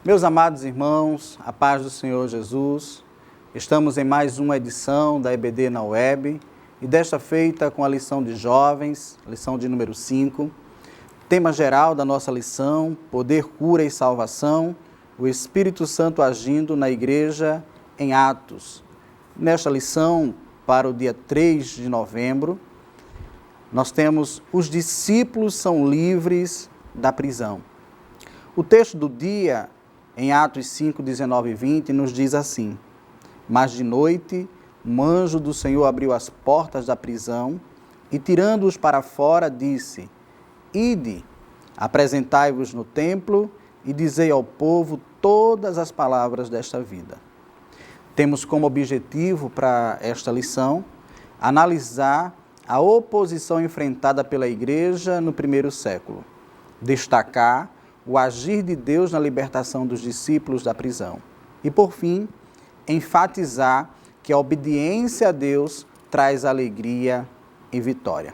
Meus amados irmãos, a paz do Senhor Jesus, estamos em mais uma edição da EBD na web e desta feita com a lição de jovens, lição de número 5. Tema geral da nossa lição, poder, cura e salvação, o Espírito Santo agindo na igreja em Atos. Nesta lição, para o dia 3 de novembro, nós temos os discípulos são livres da prisão. O texto do dia, em Atos 5, 19 e 20, nos diz assim: Mas de noite, um anjo do Senhor abriu as portas da prisão e, tirando-os para fora, disse: Ide, apresentai-vos no templo e dizei ao povo todas as palavras desta vida. Temos como objetivo para esta lição analisar a oposição enfrentada pela igreja no primeiro século, destacar o agir de Deus na libertação dos discípulos da prisão e, por fim, enfatizar que a obediência a Deus traz alegria e vitória.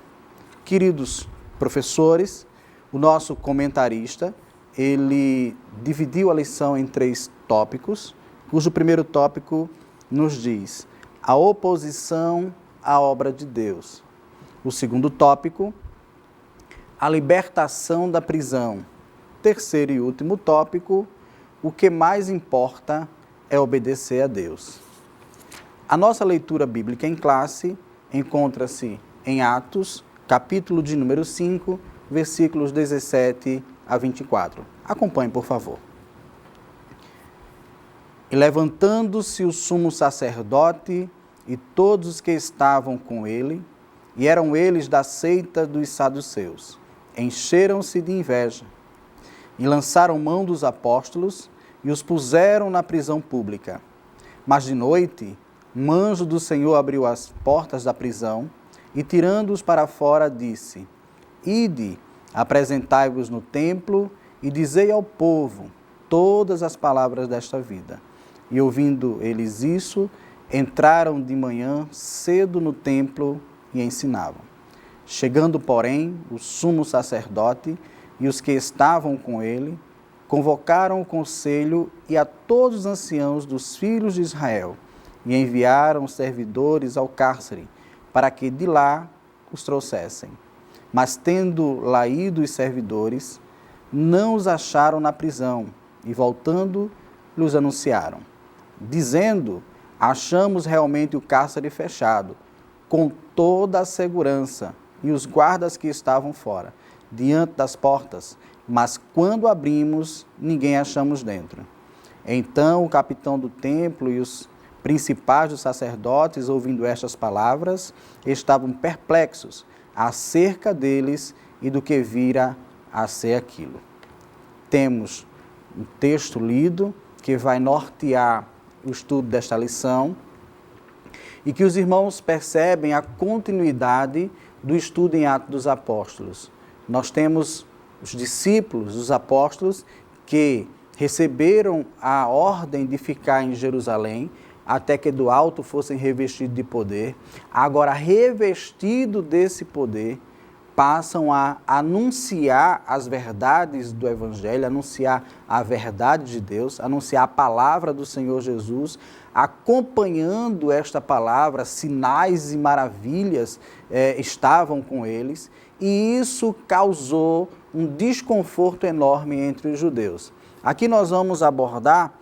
Queridos professores, o nosso comentarista, ele dividiu a lição em 3 tópicos, cujo primeiro tópico nos diz a oposição à obra de Deus. O segundo tópico, a libertação da prisão. Terceiro e último tópico, o que mais importa é obedecer a Deus. A nossa leitura bíblica em classe encontra-se em Atos, capítulo de número 5, versículos 17 a 24. Acompanhe, por favor. E levantando-se o sumo sacerdote e todos os que estavam com ele, e eram eles da seita dos saduceus, encheram-se de inveja, e lançaram mão dos apóstolos e os puseram na prisão pública. Mas de noite, um anjo do Senhor abriu as portas da prisão e, tirando-os para fora, disse: Ide, apresentai-vos no templo e dizei ao povo todas as palavras desta vida. E ouvindo eles isso, entraram de manhã cedo no templo e ensinavam. Chegando, porém, o sumo sacerdote e os que estavam com ele, convocaram o conselho e a todos os anciãos dos filhos de Israel, e enviaram servidores ao cárcere, para que de lá os trouxessem. Mas tendo lá ido os servidores, não os acharam na prisão, e voltando, lhes anunciaram, dizendo: achamos realmente o cárcere fechado, com toda a segurança, e os guardas que estavam fora, diante das portas, mas quando abrimos, ninguém achamos dentro. Então o capitão do templo e os principais dos sacerdotes, ouvindo estas palavras, estavam perplexos acerca deles e do que vira a ser aquilo. Temos um texto lido que vai nortear o estudo desta lição e que os irmãos percebem a continuidade do estudo em Atos dos Apóstolos. Nós temos os discípulos, os apóstolos, que receberam a ordem de ficar em Jerusalém, até que do alto fossem revestidos de poder. Agora, revestidos desse poder, passam a anunciar as verdades do Evangelho, anunciar a verdade de Deus, anunciar a palavra do Senhor Jesus, acompanhando esta palavra, sinais e maravilhas estavam com eles, e isso causou um desconforto enorme entre os judeus. Aqui nós vamos abordar,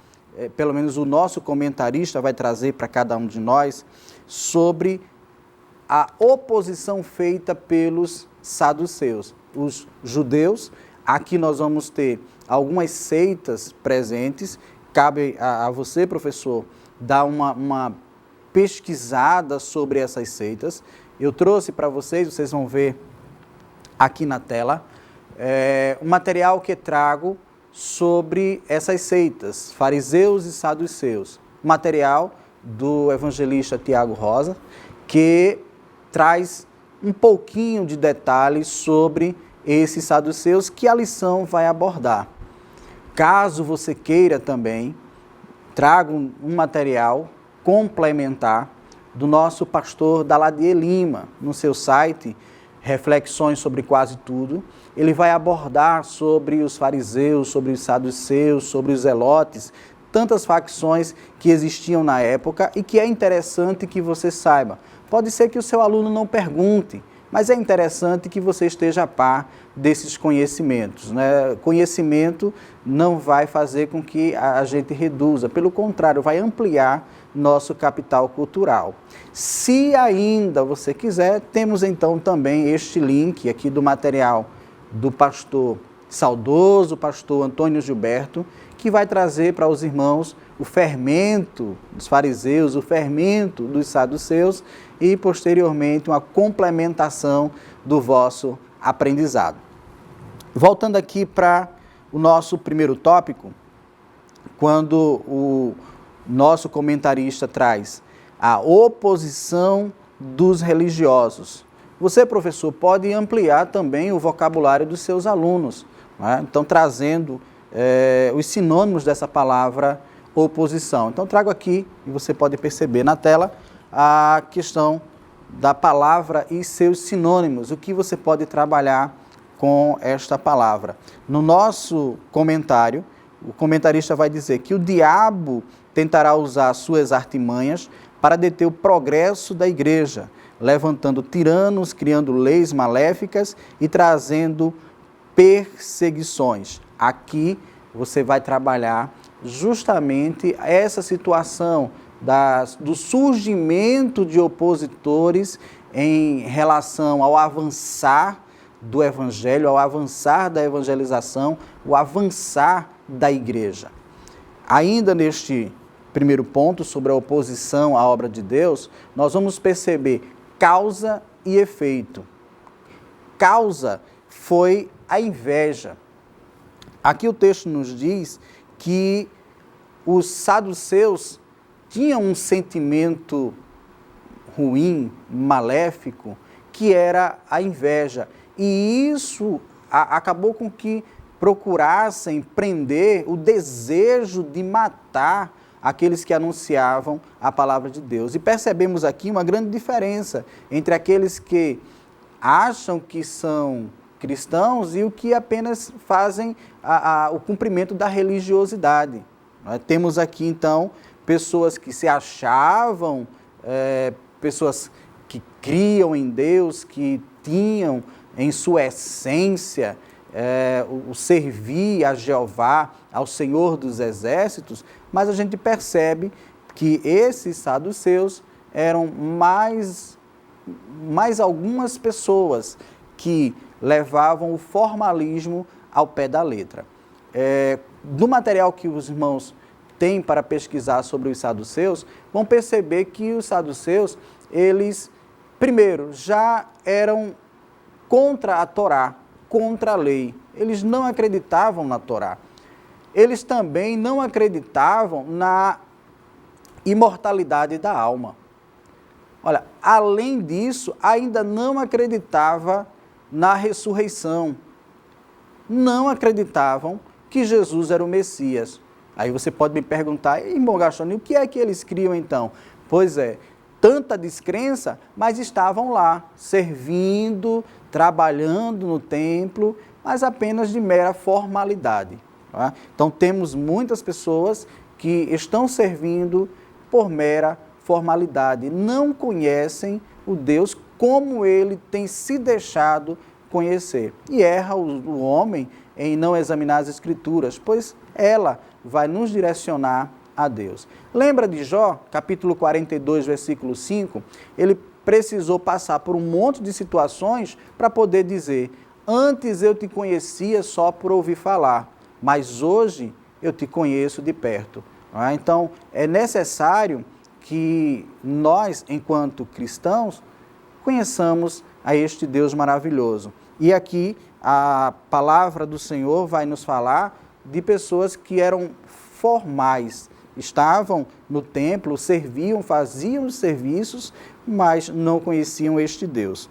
pelo menos o nosso comentarista vai trazer para cada um de nós, sobre a oposição feita pelos saduceus. Os judeus, aqui nós vamos ter algumas seitas presentes, cabe a você, professor, dar uma pesquisada sobre essas seitas. Eu trouxe para vocês vão ver aqui na tela, um material que trago sobre essas seitas, fariseus e saduceus. Material do evangelista Tiago Rosa, que traz um pouquinho de detalhes sobre esses saduceus que a lição vai abordar. Caso você queira também, trago um material complementar do nosso pastor Daladier Lima, no seu site, reflexões sobre quase tudo. Ele vai abordar sobre os fariseus, sobre os saduceus, sobre os zelotes, tantas facções que existiam na época e que é interessante que você saiba. Pode ser que o seu aluno não pergunte, mas é interessante que você esteja a par desses conhecimentos, né? Conhecimento não vai fazer com que a gente reduza, pelo contrário, vai ampliar nosso capital cultural. Se ainda você quiser, temos então também este link aqui do material do pastor saudoso, pastor Antônio Gilberto, que vai trazer para os irmãos o fermento dos fariseus, o fermento dos saduceus e, posteriormente, uma complementação do vosso aprendizado. Voltando aqui para o nosso primeiro tópico, quando o nosso comentarista traz a oposição dos religiosos. Você, professor, pode ampliar também o vocabulário dos seus alunos, né? Então, trazendo os sinônimos dessa palavra oposição. Então, trago aqui, e você pode perceber na tela, a questão da palavra e seus sinônimos, o que você pode trabalhar com esta palavra. No nosso comentário, o comentarista vai dizer que o diabo tentará usar suas artimanhas para deter o progresso da igreja, levantando tiranos, criando leis maléficas e trazendo perseguições. Aqui você vai trabalhar justamente essa situação do surgimento de opositores em relação ao avançar do evangelho, ao avançar da evangelização, o avançar da igreja. Ainda neste primeiro ponto, sobre a oposição à obra de Deus, nós vamos perceber causa e efeito. Causa foi a inveja. Aqui o texto nos diz que os saduceus tinham um sentimento ruim, maléfico, que era a inveja. E isso acabou com que procurassem prender o desejo de matar aqueles que anunciavam a palavra de Deus. E percebemos aqui uma grande diferença entre aqueles que acham que são cristãos e o que apenas fazem o cumprimento da religiosidade. Nós temos aqui, então, pessoas que se achavam, pessoas que criam em Deus, que tinham em sua essência o servir a Jeová, ao Senhor dos Exércitos, mas a gente percebe que esses saduceus eram mais algumas pessoas que levavam o formalismo ao pé da letra. Do material que os irmãos têm para pesquisar sobre os saduceus, vão perceber que os saduceus, eles, primeiro, já eram contra a Torá, contra a lei. Eles não acreditavam na Torá. Eles também não acreditavam na imortalidade da alma. Olha, além disso, ainda não acreditava na ressurreição. Não acreditavam que Jesus era o Messias. Aí você pode me perguntar, irmão Gastone, o que é que eles criam então? Pois é, tanta descrença, mas estavam lá, servindo, trabalhando no templo, mas apenas de mera formalidade. Tá? Então temos muitas pessoas que estão servindo por mera formalidade, não conhecem o Deus como ele tem se deixado conhecer. E erra o homem em não examinar as Escrituras, pois ela vai nos direcionar a Deus. Lembra de Jó, capítulo 42, versículo 5? Ele precisou passar por um monte de situações para poder dizer: antes eu te conhecia só por ouvir falar, mas hoje eu te conheço de perto. Então, é necessário que nós, enquanto cristãos, conheçamos a este Deus maravilhoso. E aqui a palavra do Senhor vai nos falar de pessoas que eram formais, estavam no templo, serviam, faziam os serviços, mas não conheciam este Deus.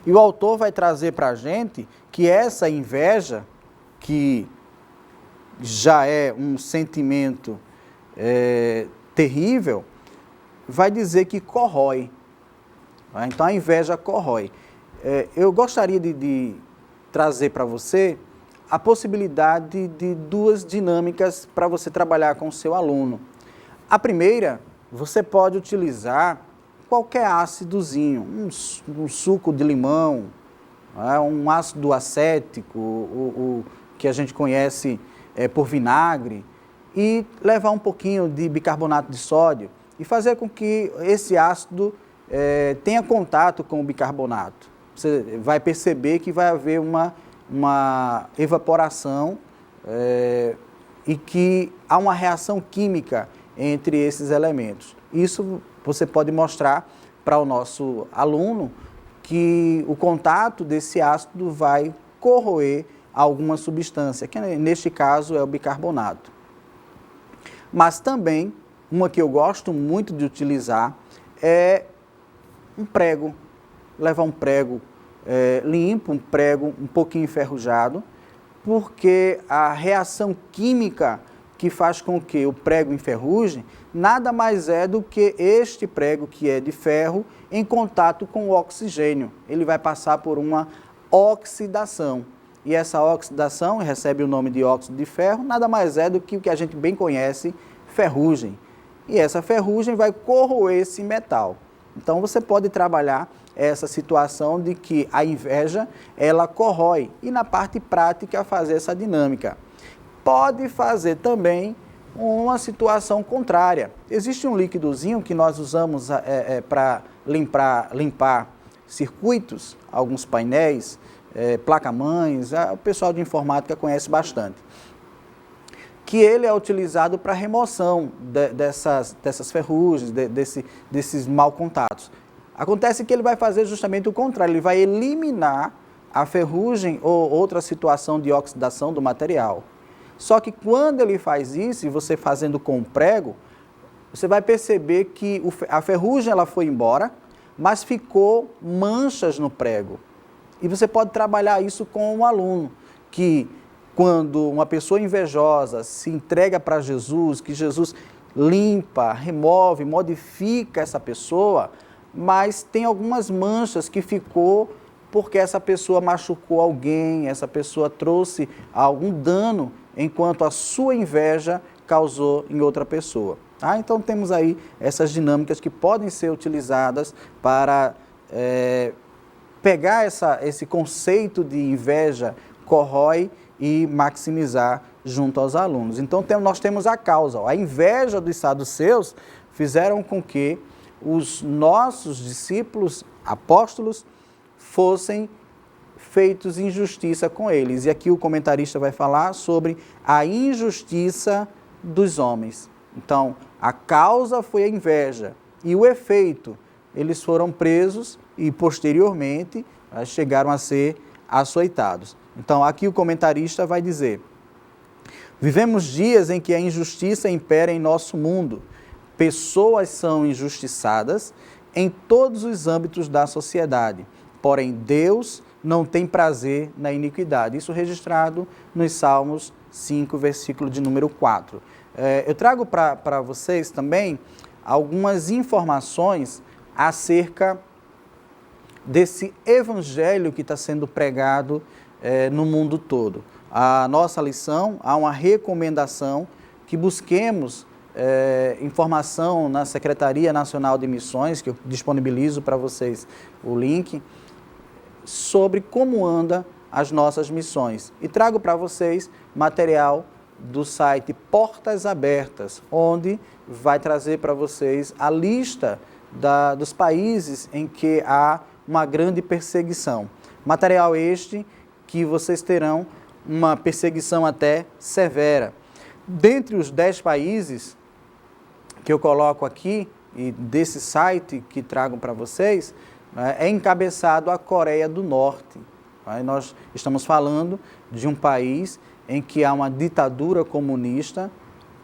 E o autor vai trazer para a gente que essa inveja, que já é um sentimento terrível, vai dizer que corrói. Então a inveja corrói. eu gostaria de trazer para você a possibilidade de duas dinâmicas para você trabalhar com o seu aluno. A primeira, você pode utilizar qualquer ácidozinho, um suco de limão, um ácido acético, o que a gente conhece por vinagre, e levar um pouquinho de bicarbonato de sódio e fazer com que esse ácido tenha contato com o bicarbonato. Você vai perceber que vai haver uma evaporação e que há uma reação química entre esses elementos. Isso você pode mostrar para o nosso aluno que o contato desse ácido vai corroer alguma substância, que neste caso é o bicarbonato. Mas também, uma que eu gosto muito de utilizar é um prego. Levar um prego limpo, um prego um pouquinho enferrujado, porque a reação química que faz com que o prego enferruje nada mais é do que este prego, que é de ferro, em contato com o oxigênio. Ele vai passar por uma oxidação. E essa oxidação recebe o nome de óxido de ferro, nada mais é do que o que a gente bem conhece, ferrugem. E essa ferrugem vai corroer esse metal. Então você pode trabalhar essa situação de que a inveja, ela corrói. E na parte prática fazer essa dinâmica. Pode fazer também uma situação contrária. Existe um líquidozinho que nós usamos para limpar circuitos, alguns painéis, placa-mães, o pessoal de informática conhece bastante. Que ele é utilizado para remoção dessas ferrugens, desses mal contatos. Acontece que ele vai fazer justamente o contrário, ele vai eliminar a ferrugem ou outra situação de oxidação do material. Só que quando ele faz isso, e você fazendo com o prego, você vai perceber que a ferrugem ela foi embora, mas ficou manchas no prego. E você pode trabalhar isso com um aluno, que quando uma pessoa invejosa se entrega para Jesus, que Jesus limpa, remove, modifica essa pessoa, mas tem algumas manchas que ficou porque essa pessoa machucou alguém, essa pessoa trouxe algum dano, enquanto a sua inveja causou em outra pessoa. Então temos aí essas dinâmicas que podem ser utilizadas para pegar esse conceito de inveja corrói e maximizar junto aos alunos. Então nós temos a causa. A inveja dos saduceus fizeram com que os nossos discípulos, apóstolos, fossem feitos injustiça com eles. E aqui o comentarista vai falar sobre a injustiça dos homens. Então, a causa foi a inveja e o efeito, eles foram presos e posteriormente chegaram a ser açoitados. Então, aqui o comentarista vai dizer: vivemos dias em que a injustiça impera em nosso mundo. Pessoas são injustiçadas em todos os âmbitos da sociedade. Porém, Deus não tem prazer na iniquidade. Isso registrado nos Salmos 5, versículo de número 4. Eu trago para vocês também algumas informações acerca desse evangelho que está sendo pregado no mundo todo. A nossa lição, há uma recomendação que busquemos informação na Secretaria Nacional de Missões, que eu disponibilizo para vocês o link, sobre como anda as nossas missões. E trago para vocês material do site Portas Abertas, onde vai trazer para vocês a lista dos países em que há uma grande perseguição. Material este que vocês terão uma perseguição até severa. Dentre os 10 países que eu coloco aqui, e desse site que trago para vocês, é encabeçado a Coreia do Norte. Nós estamos falando de um país em que há uma ditadura comunista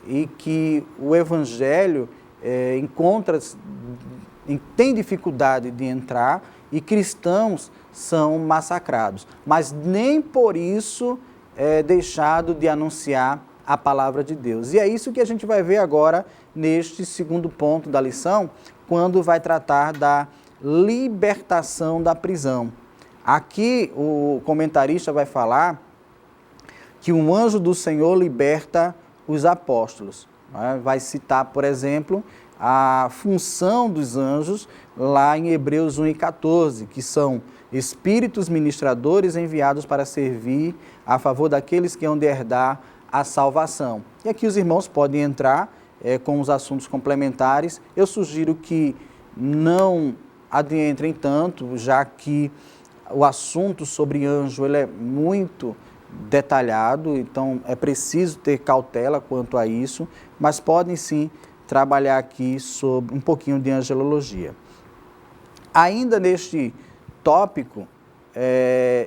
e que o evangelho tem dificuldade de entrar e cristãos são massacrados. Mas nem por isso é deixado de anunciar a palavra de Deus. E é isso que a gente vai ver agora neste segundo ponto da lição, quando vai tratar da libertação da prisão. Aqui o comentarista vai falar que um anjo do Senhor liberta os apóstolos. Né? Vai citar, por exemplo, a função dos anjos lá em Hebreus 1:14, que são espíritos ministradores enviados para servir a favor daqueles que hão de herdar a salvação. E aqui os irmãos podem entrar com os assuntos complementares. Eu sugiro que não adentrem tanto, já que o assunto sobre anjo ele é muito detalhado, então é preciso ter cautela quanto a isso, mas podem sim trabalhar aqui sobre um pouquinho de angelologia. Ainda neste tópico,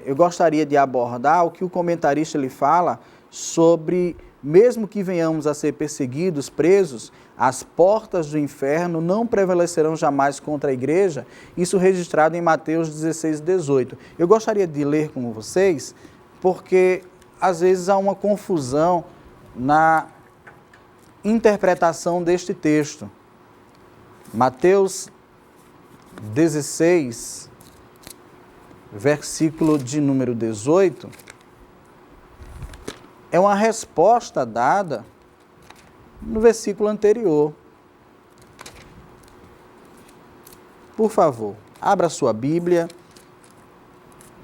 eu gostaria de abordar o que o comentarista ele fala sobre, mesmo que venhamos a ser perseguidos, presos, as portas do inferno não prevalecerão jamais contra a igreja, isso registrado em Mateus 16:18. Eu gostaria de ler com vocês, porque às vezes há uma confusão na interpretação deste texto. Mateus 16, versículo de número 18, é uma resposta dada no versículo anterior. Por favor, abra sua Bíblia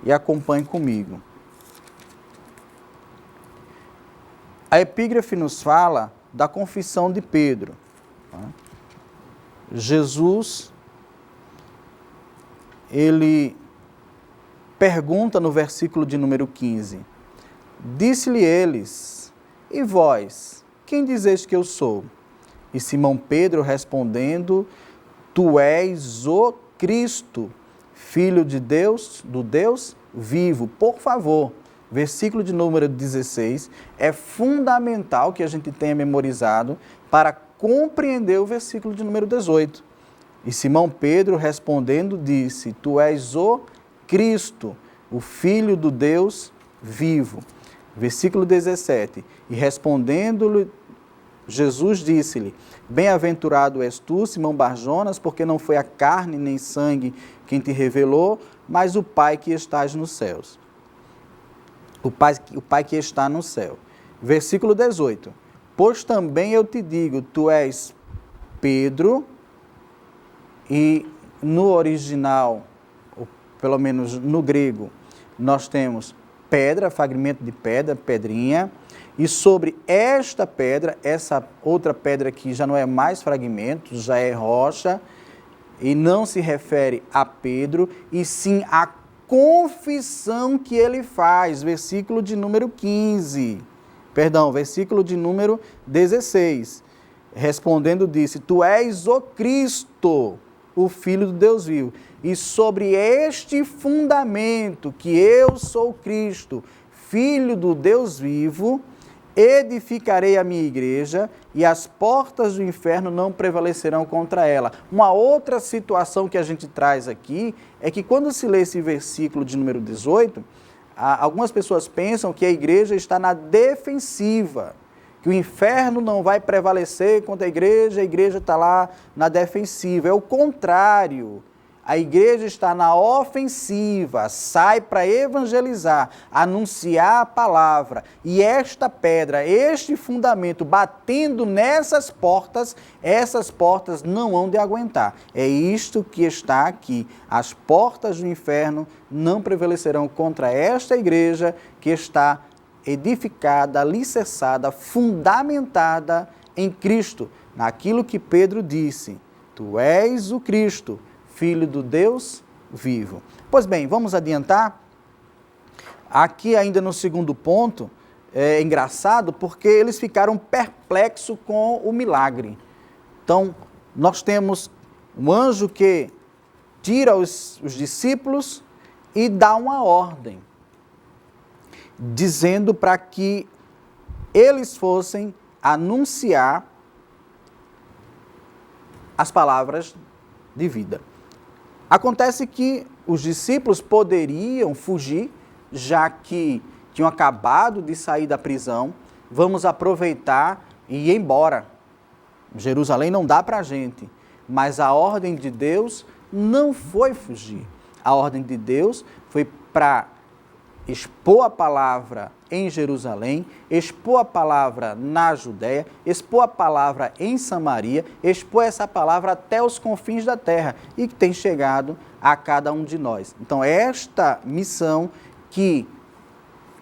e acompanhe comigo. A epígrafe nos fala da confissão de Pedro. Jesus, ele pergunta no versículo de número 15, disse-lhe eles, e vós, quem dizeis que eu sou? E Simão Pedro respondendo, tu és o Cristo, Filho de Deus, do Deus vivo. Por favor, versículo de número 16, é fundamental que a gente tenha memorizado para compreender o versículo de número 18. E Simão Pedro respondendo disse, tu és o Cristo, o Filho do Deus vivo. Versículo 17, e respondendo-lhe, Jesus disse-lhe, bem-aventurado és tu, Simão Barjonas, porque não foi a carne nem sangue quem te revelou, mas o Pai que estás nos céus. O Pai que está no céu. Versículo 18, pois também eu te digo, tu és Pedro, e no original, ou pelo menos no grego, nós temos pedra, fragmento de pedra, pedrinha, e sobre esta pedra, essa outra pedra que já não é mais fragmento, já é rocha, e não se refere a Pedro, e sim a confissão que ele faz, versículo de número 15, versículo de número 16, respondendo disse, tu és o Cristo, o Filho do Deus vivo, e sobre este fundamento, que eu sou Cristo, Filho do Deus vivo, edificarei a minha igreja e as portas do inferno não prevalecerão contra ela. Uma outra situação que a gente traz aqui é que quando se lê esse versículo de número 18, algumas pessoas pensam que a igreja está na defensiva, que o inferno não vai prevalecer contra a igreja está lá na defensiva. É o contrário. A igreja está na ofensiva, sai para evangelizar, anunciar a palavra. E esta pedra, este fundamento, batendo nessas portas, essas portas não hão de aguentar. É isto que está aqui. As portas do inferno não prevalecerão contra esta igreja que está edificada, alicerçada, fundamentada em Cristo. Naquilo que Pedro disse, tu és o Cristo, Filho do Deus vivo. Pois bem, vamos adiantar. Aqui ainda no segundo ponto, é engraçado porque eles ficaram perplexos com o milagre. Então, nós temos um anjo que tira os discípulos e dá uma ordem, dizendo para que eles fossem anunciar as palavras de vida. Acontece que os discípulos poderiam fugir, já que tinham acabado de sair da prisão. Vamos aproveitar e ir embora. Jerusalém não dá para a gente. Mas a ordem de Deus não foi fugir. A ordem de Deus foi para expor a palavra em Jerusalém, expor a palavra na Judéia, expor a palavra em Samaria, expor essa palavra até os confins da terra e que tem chegado a cada um de nós. Então, esta missão que,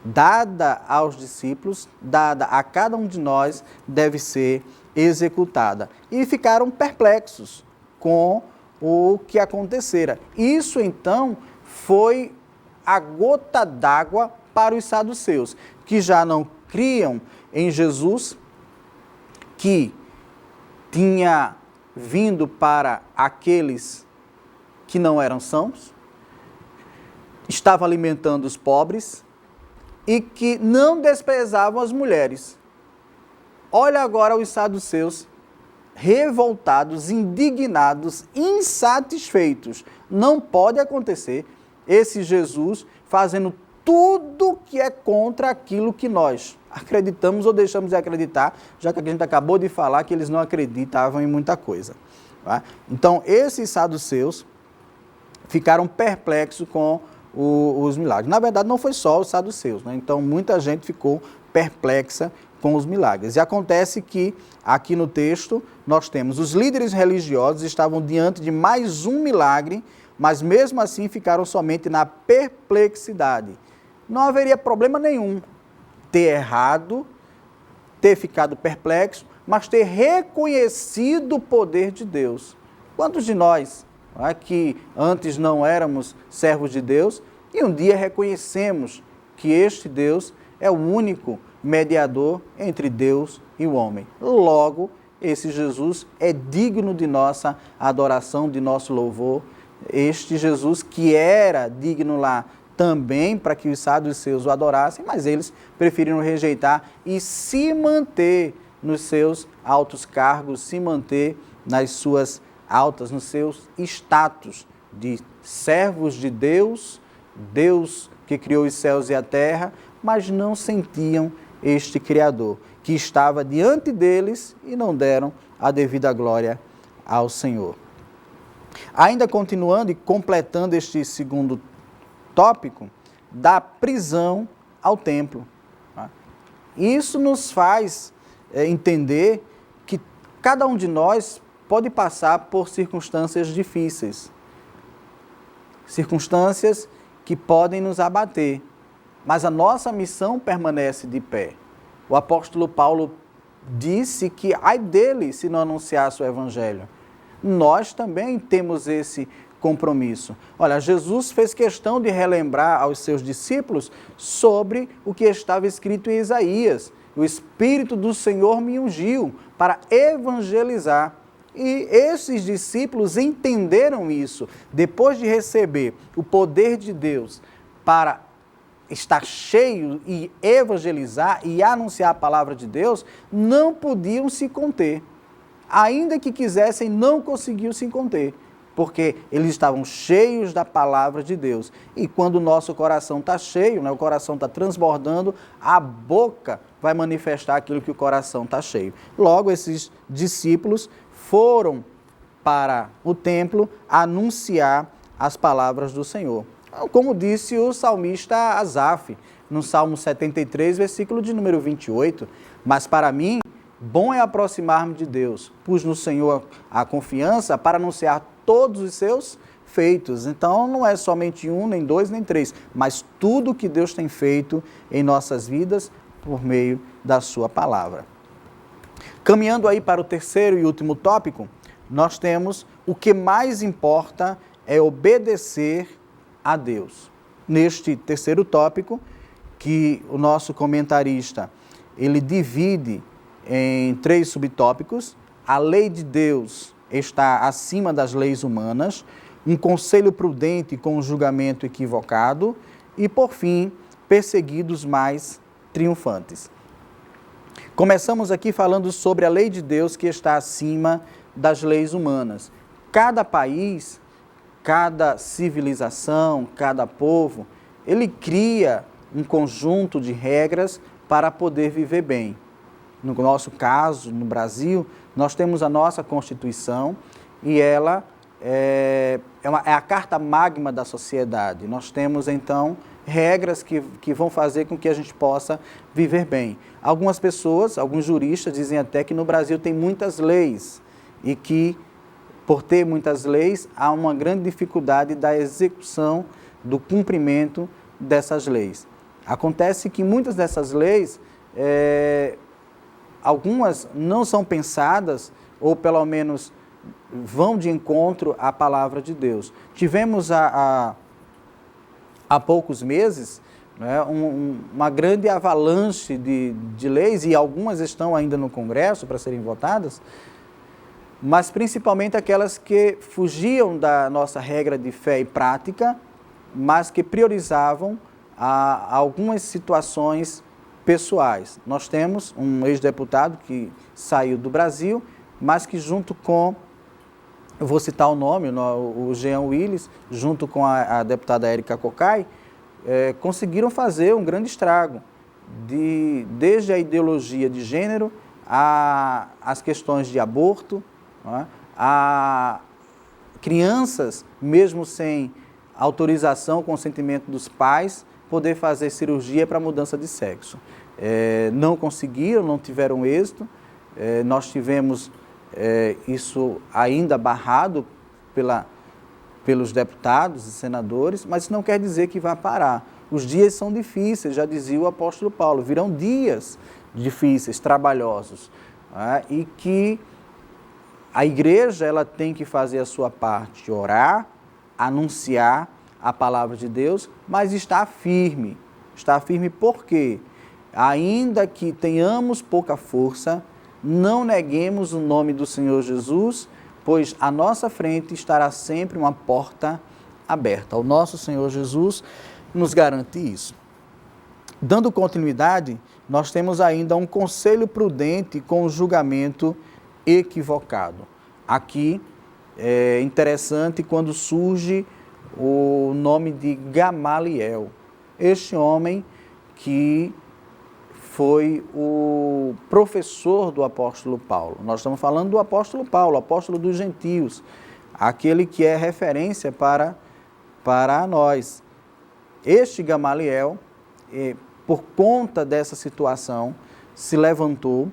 dada aos discípulos, dada a cada um de nós, deve ser executada. E ficaram perplexos com o que acontecera. Isso, então, foi a gota d'água para os saduceus, que já não criam em Jesus, que tinha vindo para aqueles que não eram sãos, estava alimentando os pobres e que não desprezavam as mulheres. Olha agora os saduceus revoltados, indignados, insatisfeitos. Não pode acontecer esse Jesus fazendo tudo que é contra aquilo que nós acreditamos ou deixamos de acreditar, já que a gente acabou de falar que eles não acreditavam em muita coisa. Tá? Então, esses saduceus ficaram perplexos com os milagres. Na verdade, não foi só os saduceus, né? Então, muita gente ficou perplexa com os milagres. E acontece que, aqui no texto, nós temos os líderes religiosos estavam diante de mais um milagre, mas mesmo assim ficaram somente na perplexidade. Não haveria problema nenhum ter errado, ter ficado perplexo, mas ter reconhecido o poder de Deus. Quantos de nós, que antes não éramos servos de Deus, e um dia reconhecemos que este Deus é o único mediador entre Deus e o homem. Logo, esse Jesus é digno de nossa adoração, de nosso louvor. Este Jesus que era digno lá também para que os saduceus o adorassem, mas eles preferiram rejeitar e se manter nos seus altos cargos, se manter nas suas altas, nos seus status de servos de Deus, Deus que criou os céus e a terra, mas não sentiam este Criador, que estava diante deles e não deram a devida glória ao Senhor. Ainda continuando e completando este segundo tópico, da prisão ao templo. Isso nos faz entender que cada um de nós pode passar por circunstâncias difíceis, circunstâncias que podem nos abater, mas a nossa missão permanece de pé. O apóstolo Paulo disse que ai dele se não anunciasse o evangelho. Nós também temos esse compromisso. Olha, Jesus fez questão de relembrar aos seus discípulos sobre o que estava escrito em Isaías. O Espírito do Senhor me ungiu para evangelizar. E esses discípulos entenderam isso. Depois de receber o poder de Deus para estar cheio e evangelizar e anunciar a palavra de Deus, não podiam se conter. Ainda que quisessem, não conseguiam se conter, porque eles estavam cheios da palavra de Deus. E quando o nosso coração está cheio, né, o coração está transbordando, a boca vai manifestar aquilo que o coração está cheio. Logo, esses discípulos foram para o templo anunciar as palavras do Senhor. Como disse o salmista Asaf, no Salmo 73, versículo de número 28, mas para mim, bom é aproximar-me de Deus, pus no Senhor a confiança para anunciar todos os seus feitos. Então, não é somente um, nem dois, nem três, mas tudo que Deus tem feito em nossas vidas por meio da sua palavra. Caminhando aí para o terceiro e último tópico, nós temos o que mais importa é obedecer a Deus. Neste terceiro tópico, que o nosso comentarista, ele divide em 3 subtópicos: a lei de Deus está acima das leis humanas, um conselho prudente com um julgamento equivocado e, por fim, perseguidos mais triunfantes. Começamos aqui falando sobre a lei de Deus que está acima das leis humanas. Cada país, cada civilização, cada povo, ele cria um conjunto de regras para poder viver bem. No nosso caso, no Brasil, nós temos a nossa Constituição e ela é a carta magma da sociedade. Nós temos, então, regras que vão fazer com que a gente possa viver bem. Algumas pessoas, alguns juristas, dizem até que no Brasil tem muitas leis e que, por ter muitas leis, há uma grande dificuldade da execução, do cumprimento dessas leis. Acontece que muitas dessas leis, algumas não são pensadas, ou pelo menos vão de encontro à palavra de Deus. Tivemos há poucos meses, né, uma grande avalanche de leis, e algumas estão ainda no Congresso para serem votadas, mas principalmente aquelas que fugiam da nossa regra de fé e prática, mas que priorizavam algumas situações pessoais. Nós temos um ex-deputado que saiu do Brasil, mas que junto com, eu vou citar o nome, o Jean Willis, junto com a deputada Érica Cocai, conseguiram fazer um grande estrago, desde a ideologia de gênero, as questões de aborto, a crianças, mesmo sem autorização, consentimento dos pais, poder fazer cirurgia para mudança de sexo. Não conseguiram, não tiveram êxito. Nós tivemos isso ainda barrado pelos deputados e senadores, mas isso não quer dizer que vai parar. Os dias são difíceis, já dizia o apóstolo Paulo, virão dias difíceis, trabalhosos, e que a igreja ela tem que fazer a sua parte, orar, anunciar a palavra de Deus, mas está firme. Está firme porque, ainda que tenhamos pouca força, não neguemos o nome do Senhor Jesus, pois à nossa frente estará sempre uma porta aberta. O nosso Senhor Jesus nos garante isso. Dando continuidade, nós temos ainda um conselho prudente com o julgamento equivocado. Aqui é interessante quando surge o nome de Gamaliel. Este homem que foi o professor do apóstolo Paulo. Nós estamos falando do apóstolo Paulo, apóstolo dos gentios, aquele que é referência para nós. Este Gamaliel, por conta dessa situação, se levantou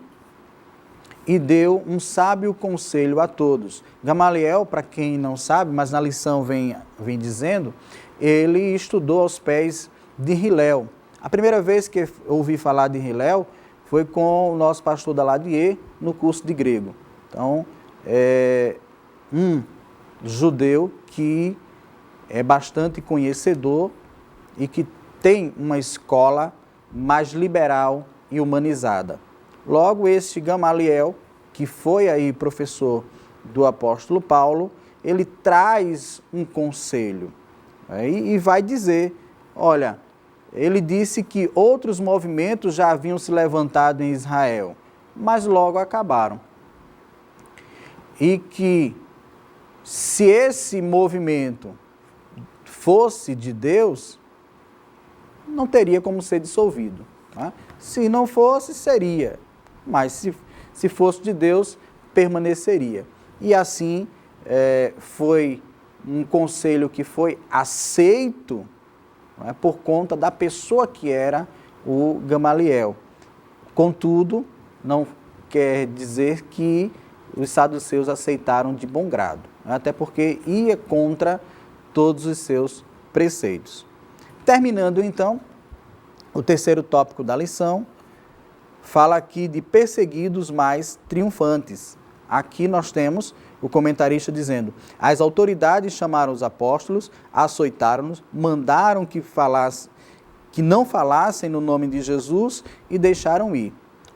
e deu um sábio conselho a todos. Gamaliel, para quem não sabe, mas na lição vem dizendo, ele estudou aos pés de Hilel. A primeira vez que ouvi falar de Hilel foi com o nosso pastor Daladier no curso de grego. Então, um judeu que é bastante conhecedor e que tem uma escola mais liberal e humanizada. Logo, este Gamaliel, que foi aí professor do apóstolo Paulo, ele traz um conselho e vai dizer, olha, ele disse que outros movimentos já haviam se levantado em Israel, mas logo acabaram. E que se esse movimento fosse de Deus, não teria como ser dissolvido. Tá? Se não fosse, seria. Mas se fosse de Deus, permaneceria. E assim foi um conselho que foi aceito, né, por conta da pessoa que era o Gamaliel. Contudo, não quer dizer que os saduceus aceitaram de bom grado, né, até porque ia contra todos os seus preceitos. Terminando então, o terceiro tópico da lição, fala aqui de perseguidos mais triunfantes. Aqui nós temos o comentarista dizendo, as autoridades chamaram os apóstolos, açoitaram-nos, mandaram que não falassem no nome de Jesus e deixaram ir.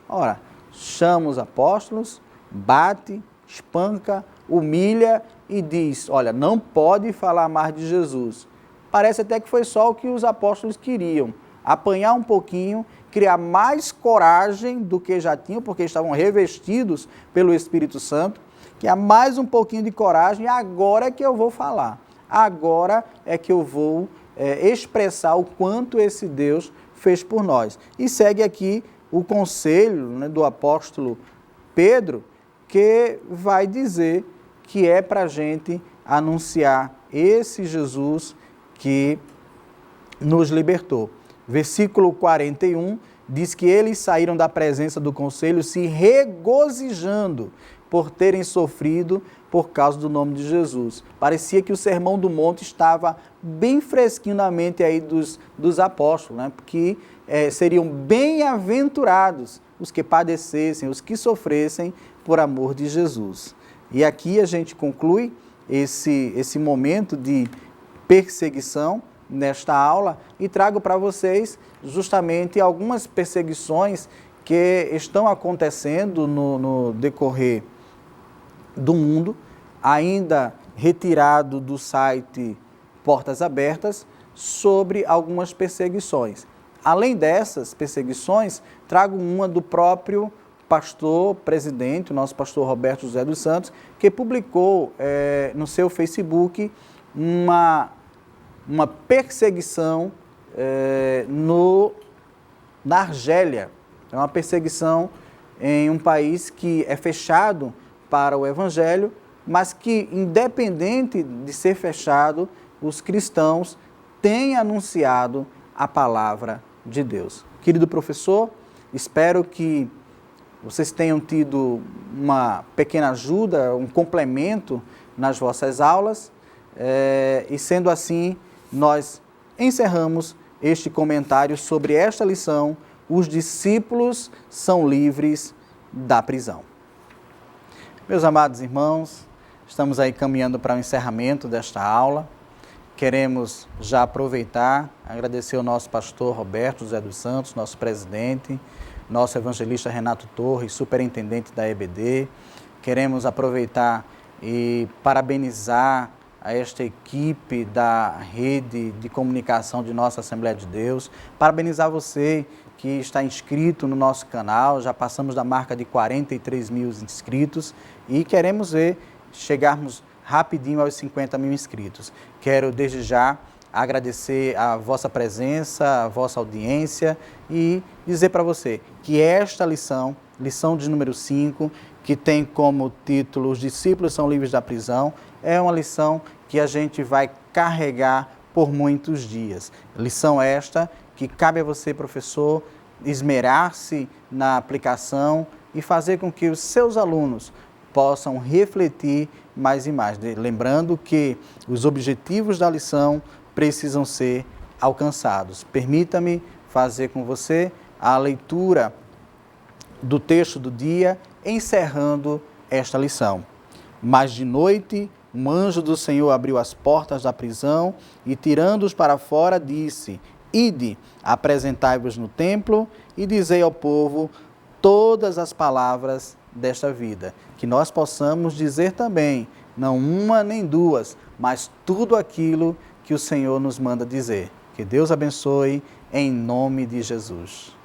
Ora, chama os apóstolos, bate, espanca, humilha e diz, olha, não pode falar mais de Jesus. Parece até que foi só o que os apóstolos queriam, apanhar um pouquinho, criar mais coragem do que já tinham, porque estavam revestidos pelo Espírito Santo, que há mais um pouquinho de coragem, e agora é que eu vou falar, agora é que eu vou expressar o quanto esse Deus fez por nós. E segue aqui o conselho, né, do apóstolo Pedro, que vai dizer que é para a gente anunciar esse Jesus que nos libertou. Versículo 41 diz que eles saíram da presença do conselho se regozijando por terem sofrido por causa do nome de Jesus. Parecia que o Sermão do Monte estava bem fresquinho na mente aí dos apóstolos, né? Porque seriam bem-aventurados os que padecessem, os que sofressem por amor de Jesus. E aqui a gente conclui esse momento de perseguição nesta aula e trago para vocês justamente algumas perseguições que estão acontecendo no decorrer do mundo, ainda retirado do site Portas Abertas, sobre algumas perseguições. Além dessas perseguições, trago uma do próprio pastor presidente, o nosso pastor Roberto José dos Santos, que publicou no seu Facebook uma perseguição na Argélia. É uma perseguição em um país que é fechado para o Evangelho, mas que, independente de ser fechado, os cristãos têm anunciado a palavra de Deus. Querido professor, espero que vocês tenham tido uma pequena ajuda, um complemento nas vossas aulas, e sendo assim, nós encerramos este comentário sobre esta lição: os discípulos são livres da prisão. Meus amados irmãos, estamos aí caminhando para o encerramento desta aula. Queremos já aproveitar, agradecer ao nosso pastor Roberto José dos Santos, nosso presidente, nosso evangelista Renato Torres, superintendente da EBD. Queremos aproveitar e parabenizar a esta equipe da rede de comunicação de nossa Assembleia de Deus. Parabenizar você que está inscrito no nosso canal, já passamos da marca de 43 mil inscritos e queremos ver chegarmos rapidinho aos 50 mil inscritos. Quero desde já agradecer a vossa presença, a vossa audiência e dizer para você que esta lição de número 5, que tem como título Os discípulos são livres da prisão, é uma lição que a gente vai carregar por muitos dias. Lição esta que cabe a você, professor, esmerar-se na aplicação e fazer com que os seus alunos possam refletir mais e mais. Lembrando que os objetivos da lição precisam ser alcançados. Permita-me fazer com você a leitura do texto do dia, encerrando esta lição. Mas de noite, um anjo do Senhor abriu as portas da prisão e, tirando-os para fora, disse: Ide, apresentai-vos no templo e dizei ao povo todas as palavras desta vida. Que nós possamos dizer também, não uma nem duas, mas tudo aquilo que o Senhor nos manda dizer. Que Deus abençoe, em nome de Jesus.